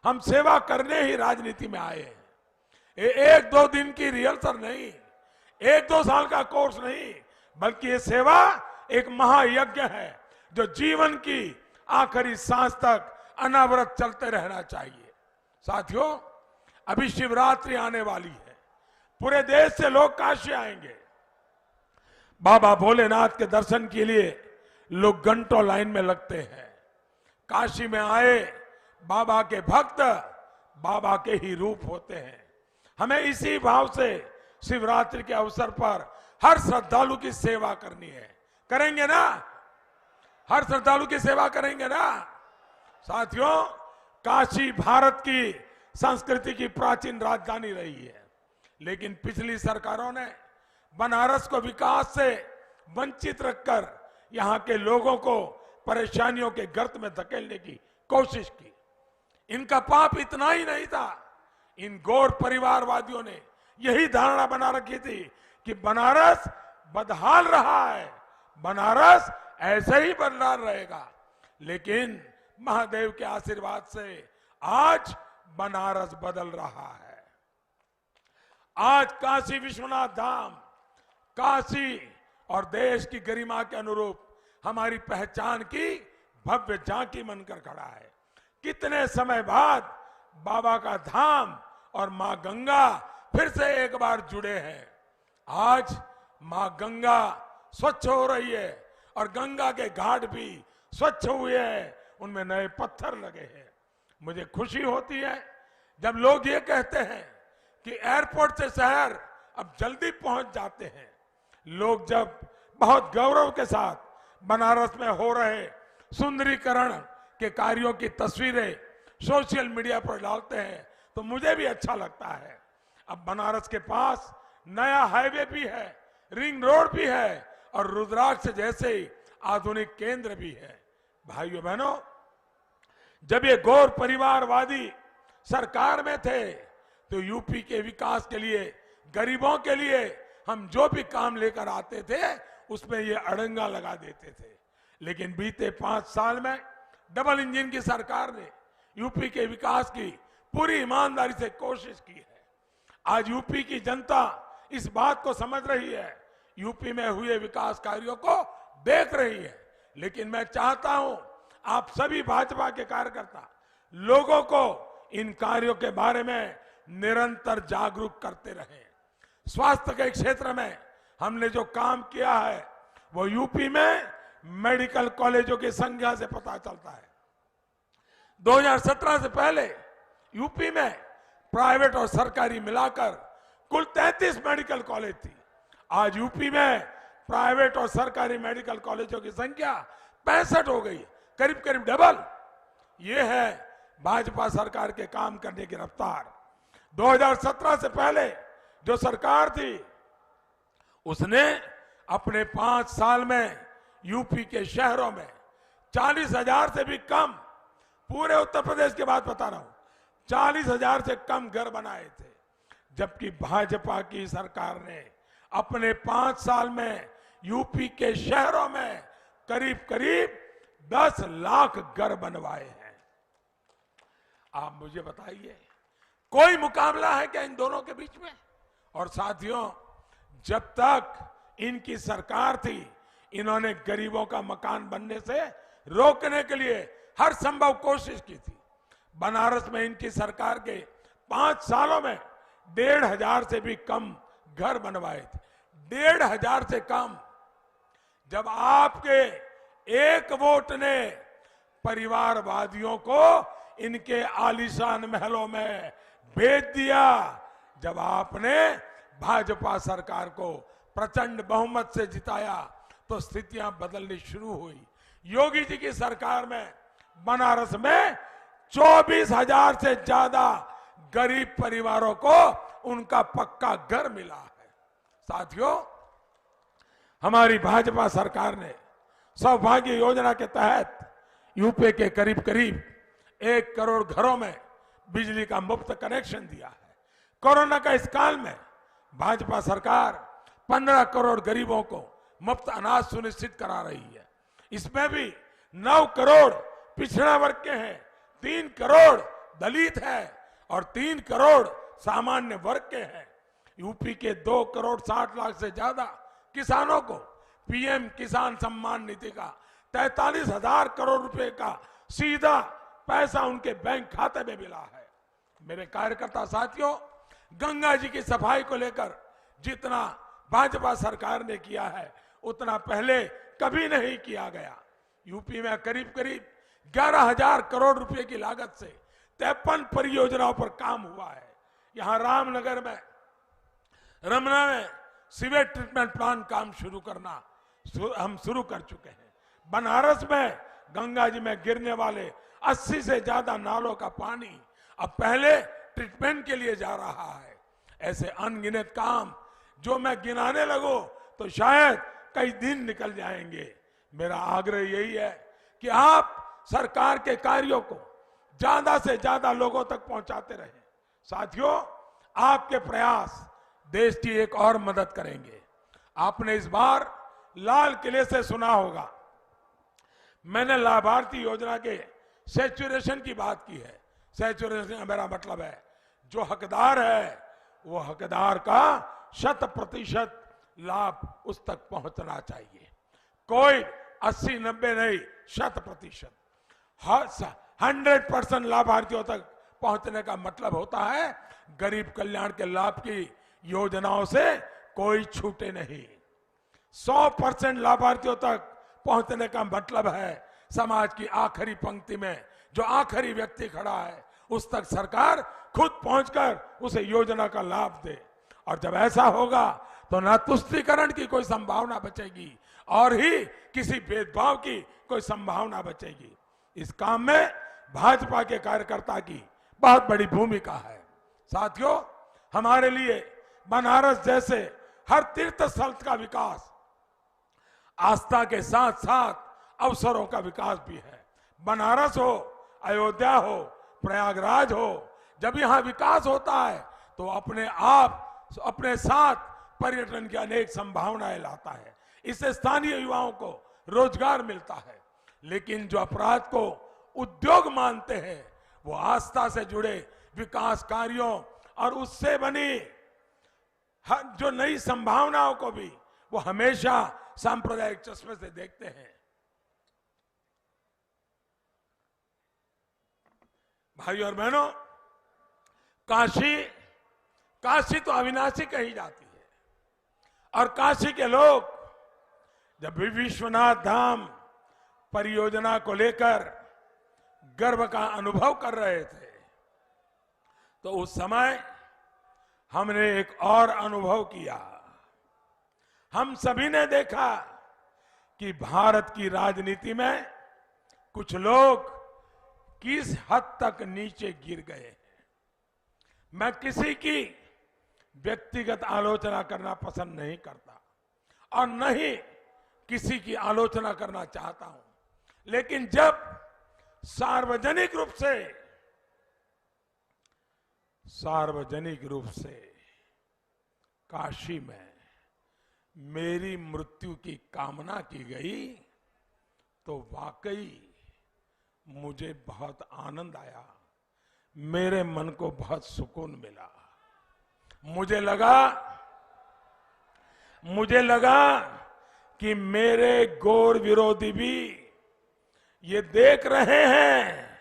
हम सेवा करने ही राजनीति में आए हैं। एक दो दिन की रिहर्सल नहीं, एक दो साल का कोर्स नहीं, बल्कि ये सेवा एक महायज्ञ है जो जीवन की आखिरी सांस तक अनावरत चलते रहना चाहिए। साथियों, अभी शिवरात्रि आने वाली है। पूरे देश से लोग काशी आएंगे। बाबा भोलेनाथ के दर्शन के लिए लोग घंटों लाइन में लगते हैं। काशी में आए बाबा के भक्त बाबा के ही रूप होते हैं। हमें इसी भाव से शिवरात्रि के अवसर पर हर श्रद्धालु की सेवा करनी है। करेंगे ना? हर श्रद्धालु की सेवा करेंगे ना? साथियों, काशी भारत की संस्कृति की प्राचीन राजधानी रही है, लेकिन पिछली सरकारों ने बनारस को विकास से वंचित रखकर यहां के लोगों को परेशानियों के गर्त में धकेलने की कोशिश की। इनका पाप इतना ही नहीं था, इन गौर परिवारवादियों ने यही धारणा बना रखी थी कि बनारस बदहाल रहा है, बनारस ऐसे ही बदहाल रहेगा। लेकिन महादेव के आशीर्वाद से आज बनारस बदल रहा है। आज काशी विश्वनाथ धाम, काशी और देश की गरिमा के अनुरूप हमारी पहचान की भव्य झांकी बनकर खड़ा है। कितने समय बाद बाबा का धाम और मां गंगा फिर से एक बार जुड़े हैं। आज मां गंगा स्वच्छ हो रही है और गंगा के घाट भी स्वच्छ हुए हैं, उनमें नए पत्थर लगे हैं। मुझे खुशी होती है जब लोग ये कहते हैं कि एयरपोर्ट से शहर अब जल्दी पहुंच जाते हैं। लोग जब बहुत गौरव के साथ बनारस में हो रहे सुंदरीकरण के कार्यों की तस्वीरें सोशल मीडिया पर डालते हैं तो मुझे भी अच्छा लगता है। अब बनारस के पास नया हाईवे भी है, रिंग रोड भी है और रुद्राक्ष जैसे आधुनिक केंद्र भी है। भाइयों बहनों, जब ये गौर परिवारवादी सरकार में थे तो यूपी के विकास के लिए, गरीबों के लिए हम जो भी काम लेकर आते थे उसमें ये अड़ंगा लगा देते थे। लेकिन बीते 5 साल में डबल इंजन की सरकार ने यूपी के विकास की पूरी ईमानदारी से कोशिश की है। आज यूपी की जनता इस बात को समझ रही है, यूपी में हुए विकास कार्यों को देख रही है। लेकिन मैं चाहता हूं आप सभी भाजपा के कार्यकर्ता लोगों को इन कार्यों के बारे में निरंतर जागरूक करते रहें। स्वास्थ्य के क्षेत्र में हमने जो काम किया है वो यूपी में मेडिकल कॉलेजों की संख्या से पता चलता है। 2017 से पहले यूपी में प्राइवेट और सरकारी मिलाकर कुल 33 मेडिकल कॉलेज थी। आज यूपी में प्राइवेट और सरकारी मेडिकल कॉलेजों की संख्या 65 हो गई, करीब करीब डबल। ये है भाजपा सरकार के काम करने की रफ्तार। 2017 से पहले जो सरकार थी उसने अपने 5 साल में यूपी के शहरों में 40,000 से भी कम, पूरे उत्तर प्रदेश की बात बता रहा हूं, 40,000 से कम घर बनाए थे। जबकि भाजपा की सरकार ने अपने 5 साल में यूपी के शहरों में करीब करीब 10 लाख घर बनवाए हैं। आप मुझे बताइए, कोई मुकाबला है क्या इन दोनों के बीच में? और साथियों, जब तक इनकी सरकार थी इन्होंने गरीबों का मकान बनने से रोकने के लिए हर संभव कोशिश की थी। बनारस में इनकी सरकार के 5 सालों में 1,500 से भी कम घर बनवाए थे, 1,500 से कम। जब आपके एक वोट ने परिवारवादियों को इनके आलीशान महलों में भेज दिया, जब आपने भाजपा सरकार को प्रचंड बहुमत से जिताया तो स्थितियां बदलनी शुरू हुई। योगी जी की सरकार में बनारस में 24,000 से ज्यादा गरीब परिवारों को उनका पक्का घर मिला है। साथियों, हमारी भाजपा सरकार ने सौभाग्य योजना के तहत यूपी के करीब करीब 1 करोड़ घरों में बिजली का मुफ्त कनेक्शन दिया है। कोरोना का इस काल में भाजपा सरकार 15 करोड़ गरीबों को मुफ्त अनाज सुनिश्चित करा रही है। इसमें भी 9 करोड़ पिछड़ा वर्ग के हैं, 3 करोड़ दलित है और 3 करोड़ सामान्य वर्ग के हैं। यूपी के 2 करोड़ 60 लाख से ज्यादा किसानों को पीएम किसान सम्मान निधि का 43,000 करोड़ रुपए का सीधा पैसा उनके बैंक खाते में मिला है। मेरे कार्यकर्ता साथियों, गंगा जी की सफाई को लेकर जितना भाजपा सरकार ने किया है उतना पहले कभी नहीं किया गया। यूपी में करीब करीब 11,000 करोड़ रुपए की लागत से 53 परियोजनाओं पर काम हुआ है। यहां रामनगर में, रमना में सीवेज ट्रीटमेंट प्लांट काम शुरू करना हम शुरू कर चुके हैं। बनारस में गंगा जी में गिरने वाले 80 से ज्यादा नालों का पानी अब पहले ट्रीटमेंट के लिए जा रहा है। ऐसे अनगिनत काम जो मैं गिनाने लगूं तो शायद कई दिन निकल जाएंगे। मेरा आग्रह यही है कि आप सरकार के कार्यों को ज्यादा से ज्यादा लोगों तक पहुंचाते रहें। साथियों, आपके प्रयास देश की एक और मदद करेंगे। आपने इस बार लाल किले से सुना होगा, मैंने लाभार्थी योजना के सैचुरेशन की बात की है। सैचुरेशन का मेरा मतलब है जो हकदार है वो हकदार का 100% लाभ उस तक पहुंचना चाहिए। कोई 80-90 नहीं, 100%। 100% लाभार्थियों तक पहुंचने का मतलब होता है गरीब कल्याण के लाभ की योजनाओं से कोई छूटे नहीं। 100% लाभार्थियों तक पहुंचने का मतलब है समाज की आखिरी पंक्ति में जो आखिरी व्यक्ति खड़ा है उस तक सरकार खुद पहुंचकर उसे योजना का लाभ दे। और जब ऐसा होगा तो न तुष्टीकरण की कोई संभावना बचेगी और ही किसी भेदभाव की कोई संभावना बचेगी। इस काम में भाजपा के कार्यकर्ता की बहुत बड़ी भूमिका है। साथियों, हमारे लिए बनारस जैसे हर तीर्थ स्थल का विकास आस्था के साथ साथ अवसरों का विकास भी है। बनारस हो, अयोध्या हो, प्रयागराज हो, जब यहां विकास होता है तो अपने आप अपने साथ पर्यटन की अनेक संभावनाएं लाता है। इससे स्थानीय युवाओं को रोजगार मिलता है। लेकिन जो अपराध को उद्योग मानते हैं वो आस्था से जुड़े विकास कार्यों और उससे बनी जो नई संभावनाओं को भी वो हमेशा सांप्रदायिक चश्मे से देखते हैं। भाइयों और बहनों, काशी तो अविनाशी कही जाती है और काशी के लोग जब भी विश्वनाथ धाम परियोजना को लेकर गर्व का अनुभव कर रहे थे तो उस समय हमने एक और अनुभव किया। हम सभी ने देखा कि भारत की राजनीति में कुछ लोग किस हद तक नीचे गिर गए हैं। मैं किसी की व्यक्तिगत आलोचना करना पसंद नहीं करता और न ही किसी की आलोचना करना चाहता हूं, लेकिन जब सार्वजनिक रूप से काशी में मेरी मृत्यु की कामना की गई तो वाकई मुझे बहुत आनंद आया, मेरे मन को बहुत सुकून मिला। मुझे लगा कि मेरे घोर विरोधी भी ये देख रहे हैं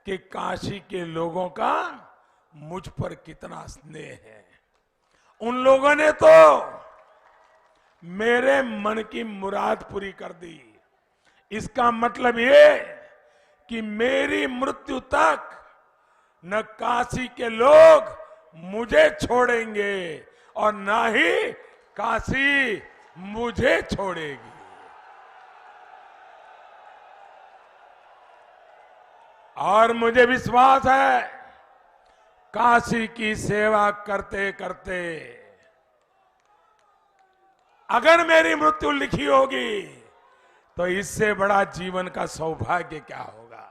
कि काशी के लोगों का मुझ पर कितना स्नेह है। उन लोगों ने तो मेरे मन की मुराद पूरी कर दी। इसका मतलब ये कि मेरी मृत्यु तक न काशी के लोग मुझे छोड़ेंगे और न ही काशी मुझे छोड़ेगी। और मुझे विश्वास है काशी की सेवा करते करते अगर मेरी मृत्यु लिखी होगी तो इससे बड़ा जीवन का सौभाग्य क्या होगा।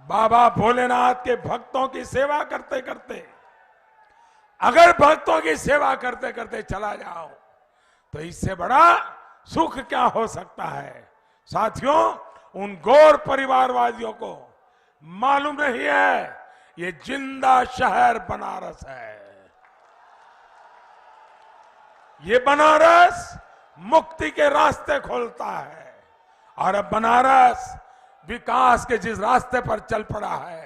बाबा भोलेनाथ के भक्तों की सेवा करते करते अगर भक्तों की सेवा करते करते चला जाओ तो इससे बड़ा सुख क्या हो सकता है। साथियों, उन गौर परिवारवादियों को मालूम नहीं है, ये जिंदा शहर बनारस है। ये बनारस मुक्ति के रास्ते खोलता है और अब बनारस विकास के जिस रास्ते पर चल पड़ा है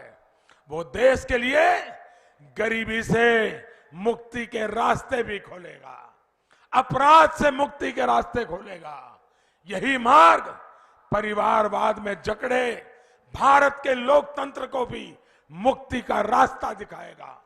वो देश के लिए गरीबी से मुक्ति के रास्ते भी खोलेगा, अपराध से मुक्ति के रास्ते खोलेगा। यही मार्ग परिवारवाद में जकड़े भारत के लोकतंत्र को भी मुक्ति का रास्ता दिखाएगा।